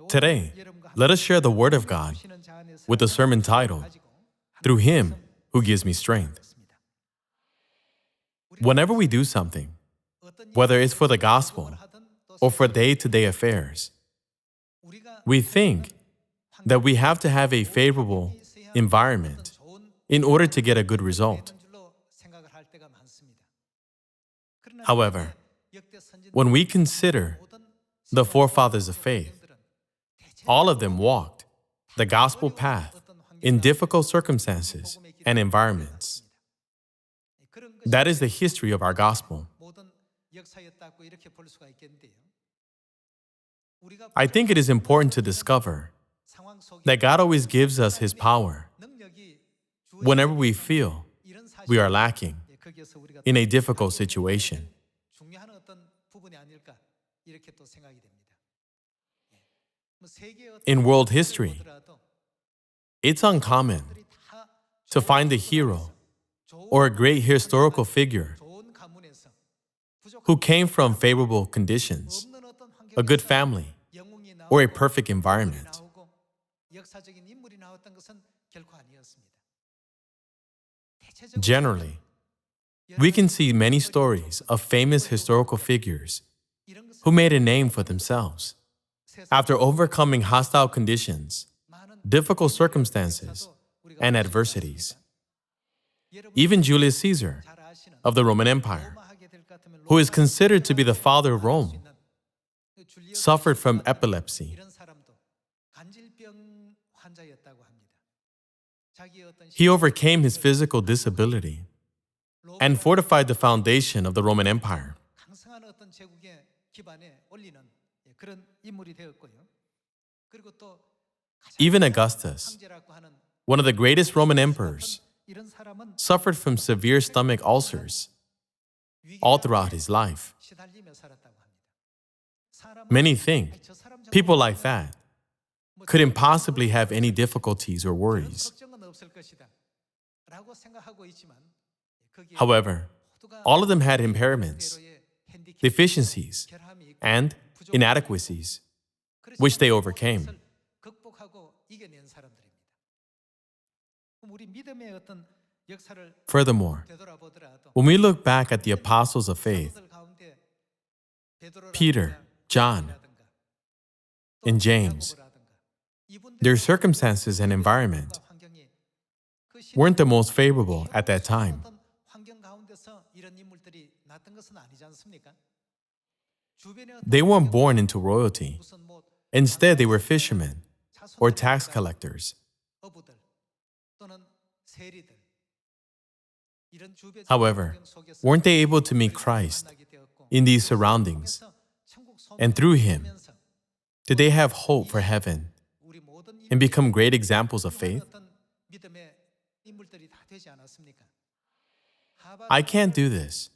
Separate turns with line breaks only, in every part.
Today, let us share the Word of God with a sermon titled, Through Him Who Gives Me Strength. Whenever we do something, whether it's for the gospel or for day-to-day affairs, we think that we have to have a favorable environment in order to get a good result. However, when we consider the forefathers of faith, all of them walked the gospel path in difficult circumstances and environments. That is the history of our gospel. I think it is important to discover that God always gives us His power whenever we feel we are lacking in a difficult situation. In world history, it's uncommon to find a hero or a great historical figure who came from favorable conditions, a good family, or a perfect environment. Generally, we can see many stories of famous historical figures who made a name for themselves after overcoming hostile conditions, difficult circumstances, and adversities. Even Julius Caesar of the Roman Empire, who is considered to be the father of Rome, suffered from epilepsy. He overcame his physical disability and fortified the foundation of the Roman Empire. Even Augustus, one of the greatest Roman emperors, suffered from severe stomach ulcers all throughout his life. Many think people like that couldn't possibly have any difficulties or worries. However, all of them had impairments, deficiencies, and inadequacies, which they overcame. Furthermore, when we look back at the apostles of faith, Peter, John, and James, their circumstances and environment weren't the most favorable at that time. They weren't born into royalty. Instead, they were fishermen or tax collectors. However, weren't they able to meet Christ in these surroundings? And through Him, did they have hope for heaven and become great examples of faith? I can't do this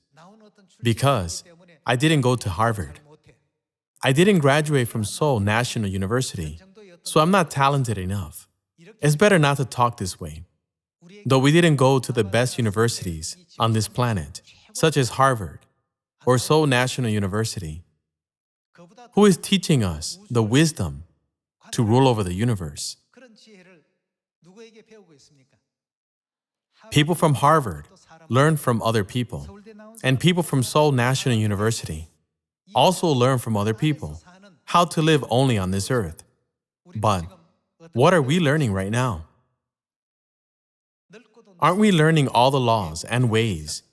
because I didn't go to Harvard. I didn't graduate from Seoul National University, so I'm not talented enough. It's better not to talk this way. Though we didn't go to the best universities on this planet, such as Harvard or Seoul National University, who is teaching us the wisdom to rule over the universe? People from Harvard learn from other people, and people from Seoul National University also learn from other people how to live only on this earth. But what are we learning right now? Aren't we learning all the laws and ways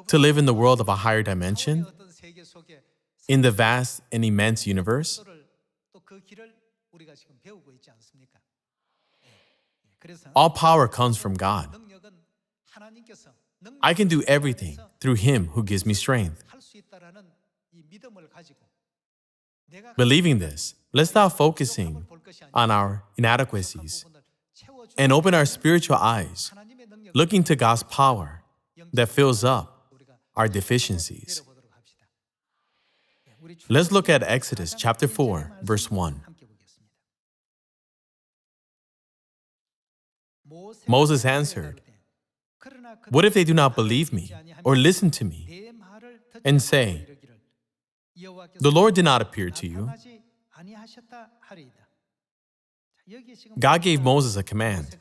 to live in the world of a higher dimension, in the vast and immense universe? All power comes from God. I can do everything through Him who gives me strength. Believing this, let's stop focusing on our inadequacies and open our spiritual eyes, looking to God's power that fills up our deficiencies. Let's look at Exodus chapter 4, verse 1. Moses answered, "What if they do not believe me or listen to me and say, 'The Lord did not appear to you'? God gave Moses a command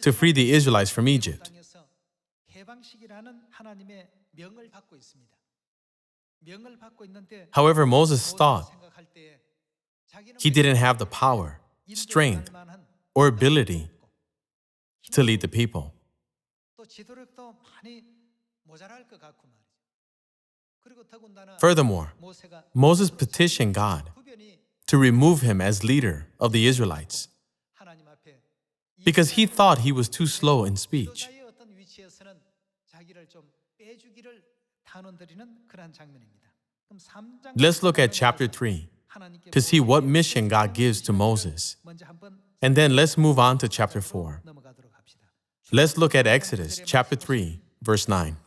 to free the Israelites from Egypt. However, Moses thought he didn't have the power, strength, or ability to lead the people. Furthermore, Moses petitioned God to remove him as leader of the Israelites because he thought he was too slow in speech. Let's look at chapter 3 to see what mission God gives to Moses. And then let's move on to chapter 4. Let's look at Exodus chapter 3, verse 9.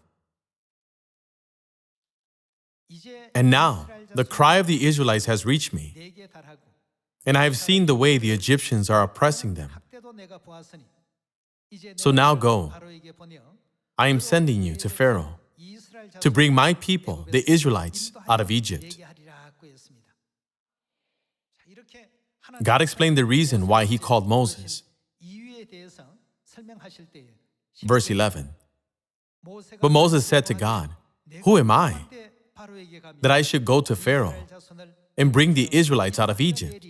And now, the cry of the Israelites has reached me, and I have seen the way the Egyptians are oppressing them. So now go. I am sending you to Pharaoh to bring my people, the Israelites, out of Egypt. God explained the reason why he called Moses. Verse 11. But Moses said to God, "Who am I that I should go to Pharaoh and bring the Israelites out of Egypt?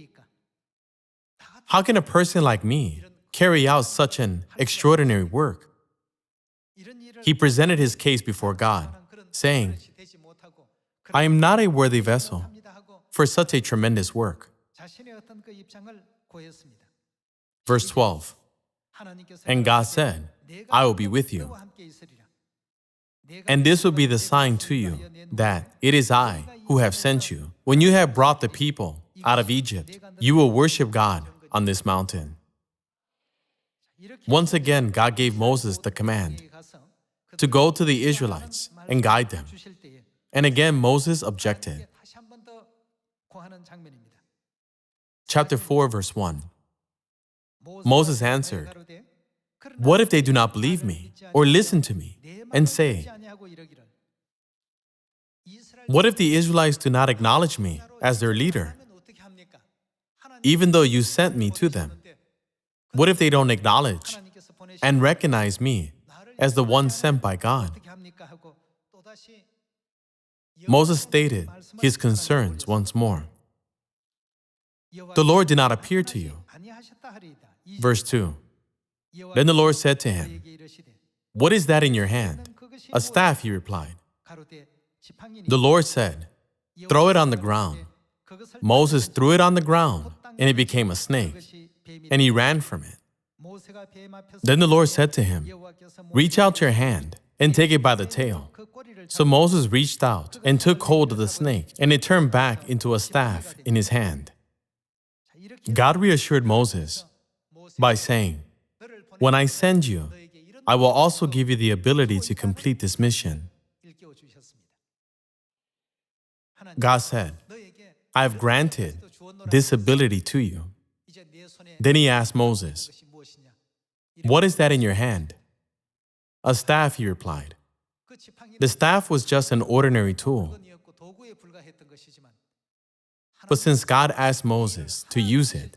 How can a person like me carry out such an extraordinary work?" He presented his case before God, saying, "I am not a worthy vessel for such a tremendous work." Verse 12. And God said, "I will be with you. And this will be the sign to you that it is I who have sent you. When you have brought the people out of Egypt, you will worship God on this mountain." Once again, God gave Moses the command to go to the Israelites and guide them. And again, Moses objected. Chapter 4, verse 1. Moses answered, "What if they do not believe me or listen to me and say, 'What if the Israelites do not acknowledge me as their leader, even though you sent me to them? What if they don't acknowledge and recognize me as the one sent by God?'" Moses stated his concerns once more. "The Lord did not appear to you." Verse 2. Then the Lord said to him, "What is that in your hand?" "A staff," he replied. The Lord said, "Throw it on the ground." Moses threw it on the ground, and it became a snake, and he ran from it. Then the Lord said to him, "Reach out your hand and take it by the tail." So Moses reached out and took hold of the snake, and it turned back into a staff in his hand. God reassured Moses by saying, "When I send you, I will also give you the ability to complete this mission." God said, "I have granted this ability to you." Then he asked Moses, "What is that in your hand?" "A staff," he replied. The staff was just an ordinary tool. But since God asked Moses to use it,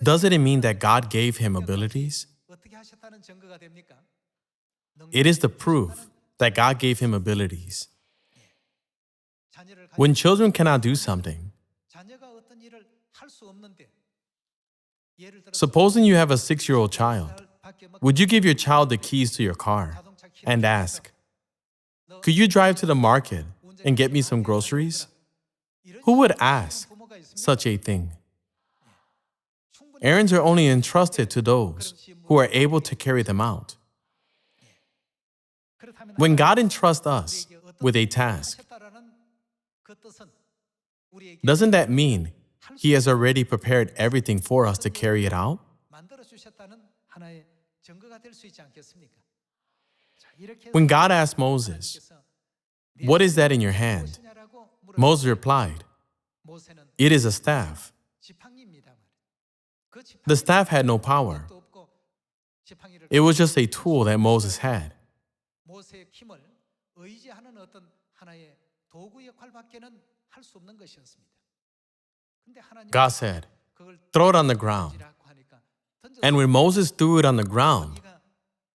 doesn't it mean that God gave him abilities? It is the proof that God gave him abilities. When children cannot do something, supposing you have a 6-year-old child, would you give your child the keys to your car and ask, "Could you drive to the market and get me some groceries?" Who would ask such a thing? Errands are only entrusted to those who are able to carry them out. When God entrusts us with a task, doesn't that mean He has already prepared everything for us to carry it out? When God asked Moses, "What is that in your hand?" Moses replied, "It is a staff." The staff had no power. It was just a tool that Moses had. God said, throw it on the ground. And when Moses threw it on the ground,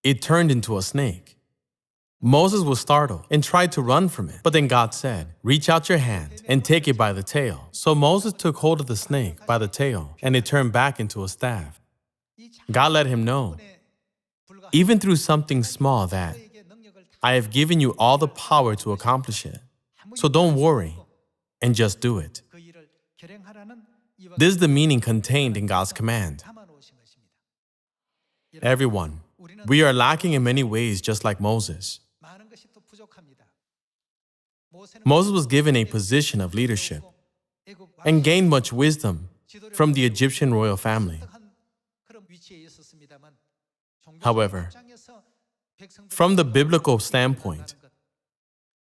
it turned into a snake. Moses was startled and tried to run from it. But then God said, reach out your hand and take it by the tail. So Moses took hold of the snake by the tail, and it turned back into a staff. God let him know, even through something small, that I have given you all the power to accomplish it. So don't worry and just do it. This is the meaning contained in God's command. Everyone, we are lacking in many ways, just like Moses. Moses was given a position of leadership and gained much wisdom from the Egyptian royal family. However, from the biblical standpoint,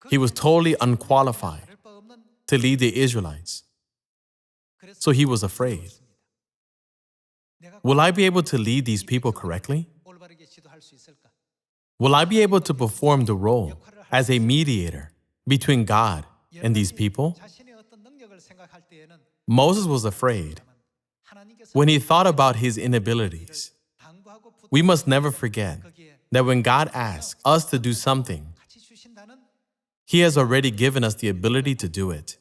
he was totally unqualified to lead the Israelites. So he was afraid. Will I be able to lead these people correctly? Will I be able to perform the role as a mediator between God and these people? Moses was afraid when he thought about his inabilities. We must never forget that when God asks us to do something, He has already given us the ability to do it.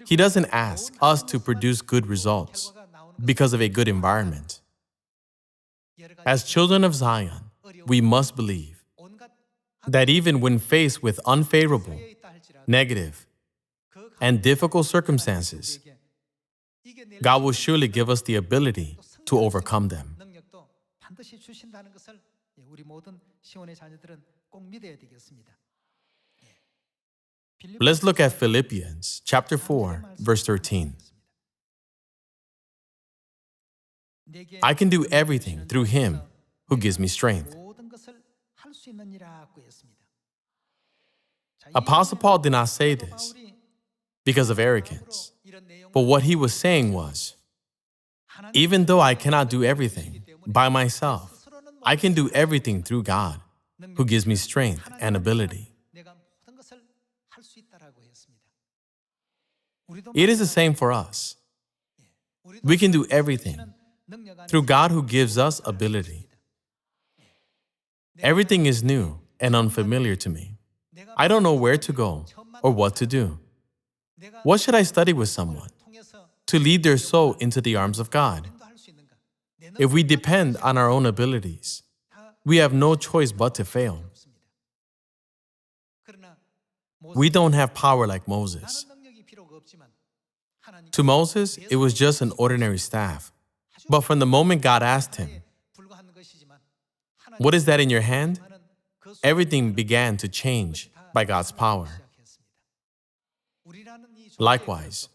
He doesn't ask us to produce good results because of a good environment. As children of Zion, we must believe that even when faced with unfavorable, negative, and difficult circumstances, God will surely give us the ability to overcome them. Let's look at Philippians chapter 4, verse 13. I can do everything through Him who gives me strength. Apostle Paul did not say this because of arrogance, but what he was saying was, even though I cannot do everything by myself, I can do everything through God who gives me strength and ability. It is the same for us. We can do everything through God who gives us ability. Everything is new and unfamiliar to me. I don't know where to go or what to do. What should I study with someone to lead their soul into the arms of God? If we depend on our own abilities, we have no choice but to fail. We don't have power like Moses. To Moses, it was just an ordinary staff. But from the moment God asked him, "What is that in your hand?" everything began to change by God's power. Likewise,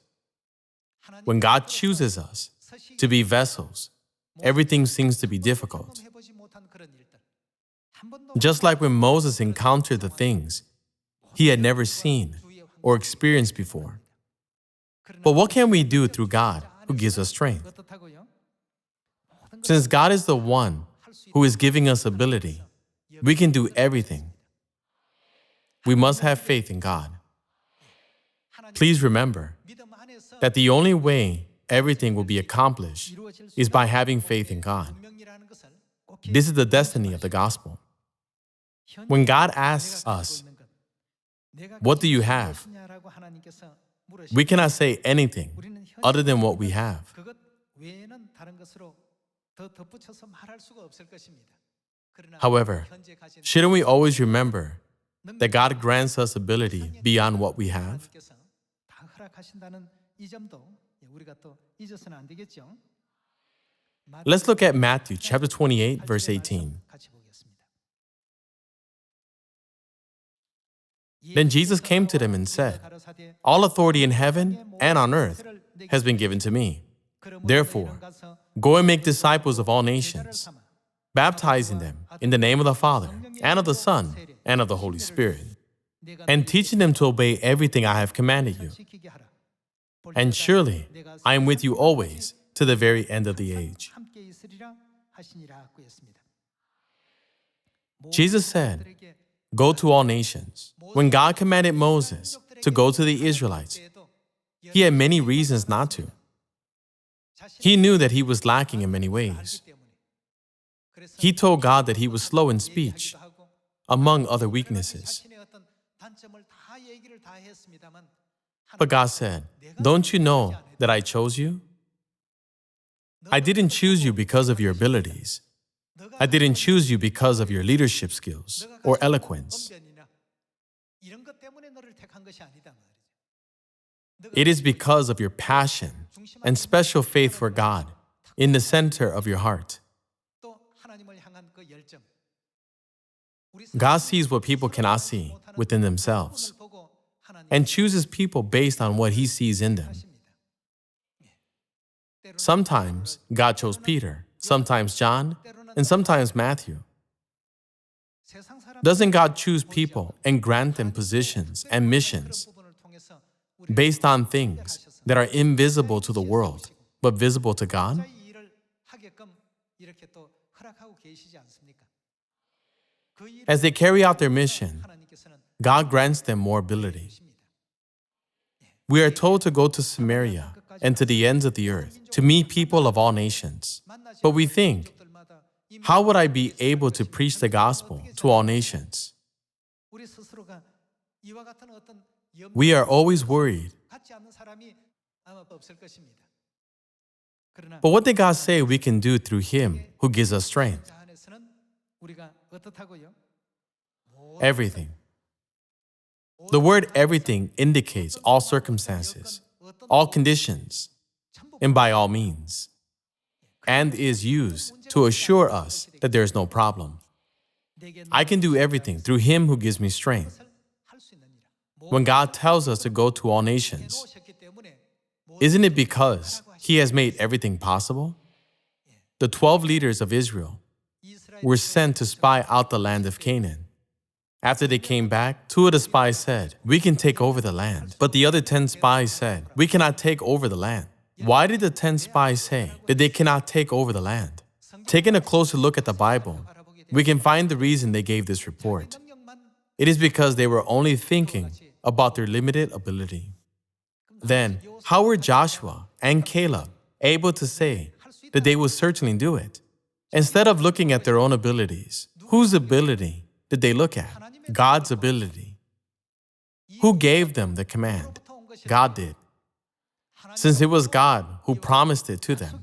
when God chooses us to be vessels, everything seems to be difficult. Just like when Moses encountered the things he had never seen or experienced before. But what can we do through God who gives us strength? Since God is the one who is giving us ability, we can do everything. We must have faith in God. Please remember that the only way everything will be accomplished is by having faith in God. This is the destiny of the gospel. When God asks us, "What do you have?" we cannot say anything other than what we have. However, shouldn't we always remember that God grants us ability beyond what we have? Let's look at Matthew chapter 28, verse 18. Then Jesus came to them and said, "All authority in heaven and on earth has been given to me. Therefore, go and make disciples of all nations, baptizing them in the name of the Father, and of the Son, and of the Holy Spirit, and teaching them to obey everything I have commanded you. And surely I am with you always to the very end of the age." Jesus said, "Go to all nations." When God commanded Moses to go to the Israelites, He had many reasons not to. He knew that he was lacking in many ways. He told God that he was slow in speech, among other weaknesses. But God said, "Don't you know that I chose you? I didn't choose you because of your abilities. I didn't choose you because of your leadership skills or eloquence. It is because of your passion and special faith for God in the center of your heart." God sees what people cannot see within themselves and chooses people based on what He sees in them. Sometimes God chose Peter, sometimes John, and sometimes Matthew. Doesn't God choose people and grant them positions and missions based on things that are invisible to the world, but visible to God? As they carry out their mission, God grants them more ability. We are told to go to Samaria and to the ends of the earth to meet people of all nations. But we think, how would I be able to preach the gospel to all nations? We are always worried. But what did God say we can do through Him who gives us strength? Everything. The word everything indicates all circumstances, all conditions, and by all means, and is used to assure us that there is no problem. I can do everything through Him who gives me strength. When God tells us to go to all nations, isn't it because He has made everything possible? The 12 leaders of Israel were sent to spy out the land of Canaan. After they came back, 2 of the spies said, "We can take over the land." But the other 10 spies said, "We cannot take over the land." Why did the 10 spies say that they cannot take over the land? Taking a closer look at the Bible, we can find the reason they gave this report. It is because they were only thinking about their limited ability. Then, how were Joshua and Caleb able to say that they would certainly do it? Instead of looking at their own abilities, whose ability did they look at? God's ability. Who gave them the command? God did. Since it was God who promised it to them,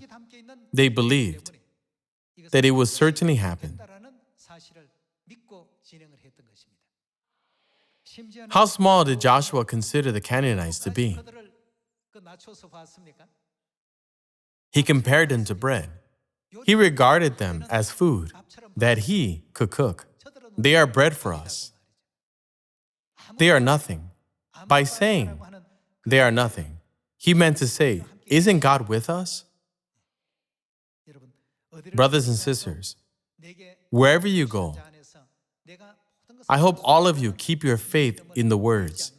they believed that it would certainly happen. How small did Joshua consider the Canaanites to be? He compared them to bread. He regarded them as food that he could cook. They are bread for us. They are nothing. By saying they are nothing, he meant to say, isn't God with us? Brothers and sisters, wherever you go, I hope all of you keep your faith in the words,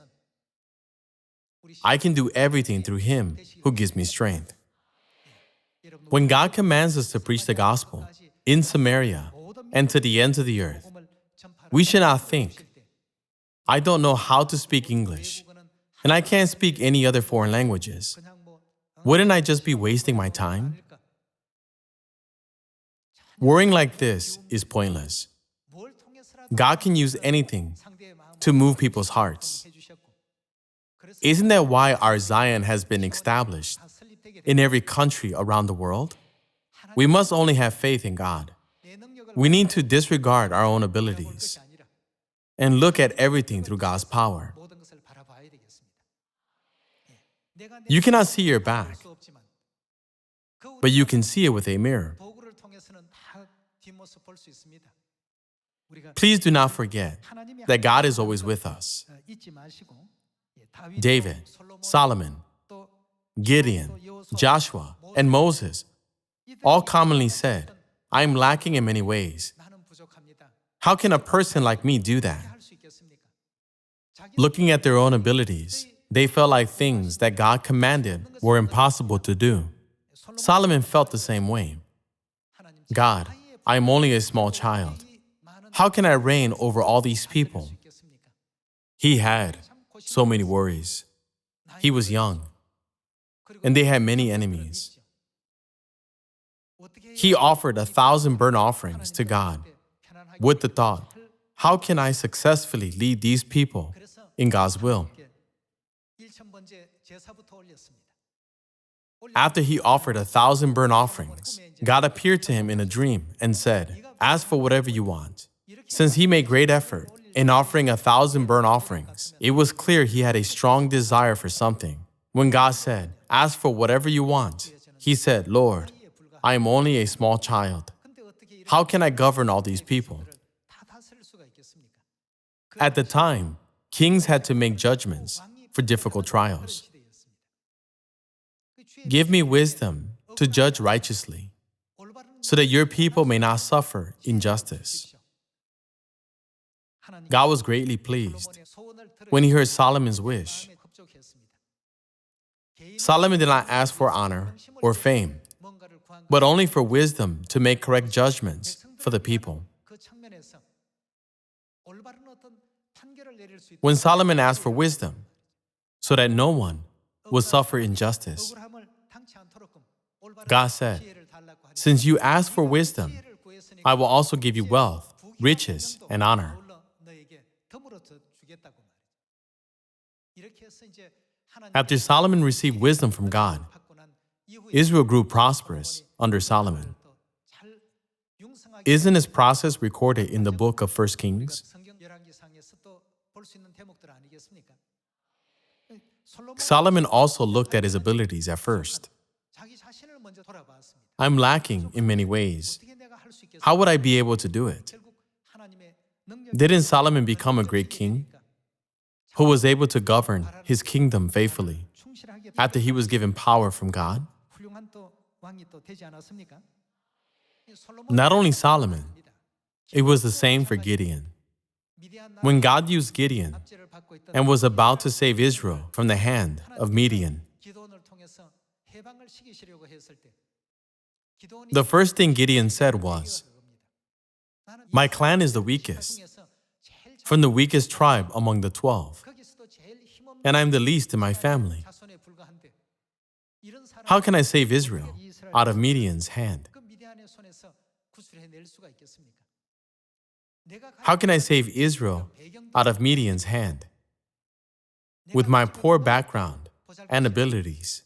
"I can do everything through Him who gives me strength." When God commands us to preach the gospel in Samaria and to the ends of the earth, we should not think, "I don't know how to speak English, and I can't speak any other foreign languages. Wouldn't I just be wasting my time?" Worrying like this is pointless. God can use anything to move people's hearts. Isn't that why our Zion has been established in every country around the world? We must only have faith in God. We need to disregard our own abilities and look at everything through God's power. You cannot see your back, but you can see it with a mirror. Please do not forget that God is always with us. David, Solomon, Gideon, Joshua, and Moses all commonly said, "I am lacking in many ways. How can a person like me do that?" Looking at their own abilities, they felt like things that God commanded were impossible to do. Solomon felt the same way. "God, I am only a small child. How can I reign over all these people?" He had so many worries. He was young. and they had many enemies. He offered 1,000 burnt offerings to God with the thought, how can I successfully lead these people in God's will? After he offered 1,000 burnt offerings, God appeared to him in a dream and said, ask for whatever you want. Since he made great effort in offering 1,000 burnt offerings, it was clear he had a strong desire for something. When God said, ask for whatever you want, he said, Lord, I am only a small child. How can I govern all these people? At the time, kings had to make judgments for difficult trials. Give me wisdom to judge righteously, so that your people may not suffer injustice. God was greatly pleased when he heard Solomon's wish. Solomon did not ask for honor or fame, but only for wisdom to make correct judgments for the people. When Solomon asked for wisdom, so that no one will suffer injustice, God said, since you asked for wisdom, I will also give you wealth, riches, and honor. After Solomon received wisdom from God, Israel grew prosperous under Solomon. Isn't this process recorded in the book of 1 Kings? Solomon also looked at his abilities at first. I'm lacking in many ways. How would I be able to do it? Didn't Solomon become a great king who was able to govern his kingdom faithfully after he was given power from God? Not only Solomon, it was the same for Gideon. When God used Gideon and was about to save Israel from the hand of Midian, the first thing Gideon said was, my clan is the weakest, from the weakest tribe among the 12, and I'm the least in my family. How can I save Israel out of Midian's hand? How can I save Israel out of Midian's hand? With my poor background and abilities.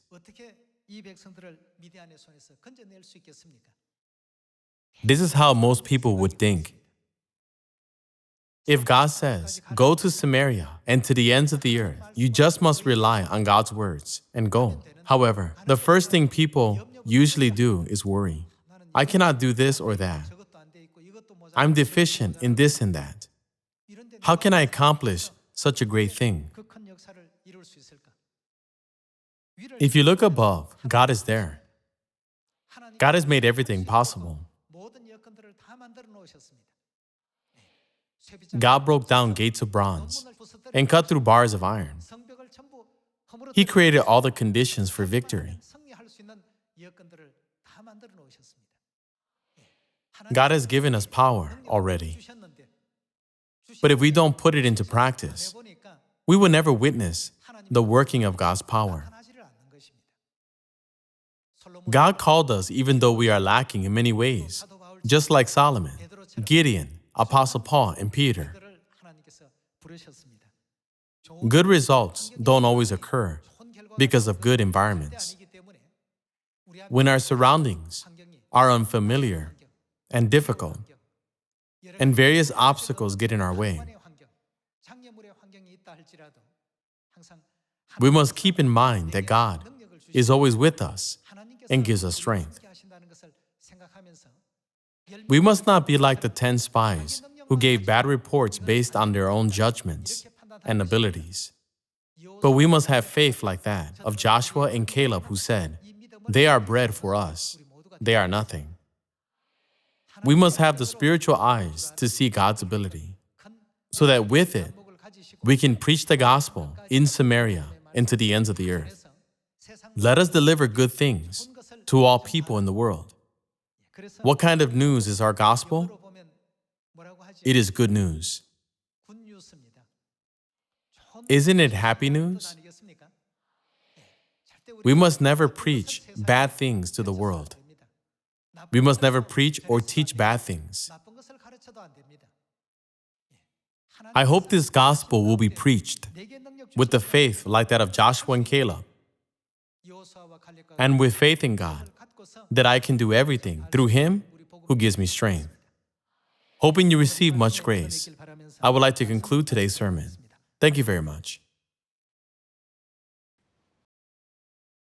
This is how most people would think. If God says, go to Samaria and to the ends of the earth, you just must rely on God's words and go. However, the first thing people usually do is worry. I cannot do this or that. I'm deficient in this and that. How can I accomplish such a great thing? If you look above, God is there. God has made everything possible. God broke down gates of bronze and cut through bars of iron. He created all the conditions for victory. God has given us power already. But if we don't put it into practice, we will never witness the working of God's power. God called us even though we are lacking in many ways, just like Solomon, Gideon, Apostle Paul, and Peter. Good results don't always occur because of good environments. When our surroundings are unfamiliar and difficult, and various obstacles get in our way, we must keep in mind that God is always with us and gives us strength. We must not be like the 10 spies who gave bad reports based on their own judgments and abilities. But we must have faith like that of Joshua and Caleb, who said, they are bread for us, they are nothing. We must have the spiritual eyes to see God's ability, so that with it, we can preach the gospel in Samaria and to the ends of the earth. Let us deliver good things to all people in the world. What kind of news is our gospel? It is good news. Isn't it happy news? We must never preach bad things to the world. We must never preach or teach bad things. I hope this gospel will be preached with the faith like that of Joshua and Caleb, and with faith in God, that I can do everything through Him who gives me strength. Hoping you receive much grace, I would like to conclude today's sermon. Thank you very much.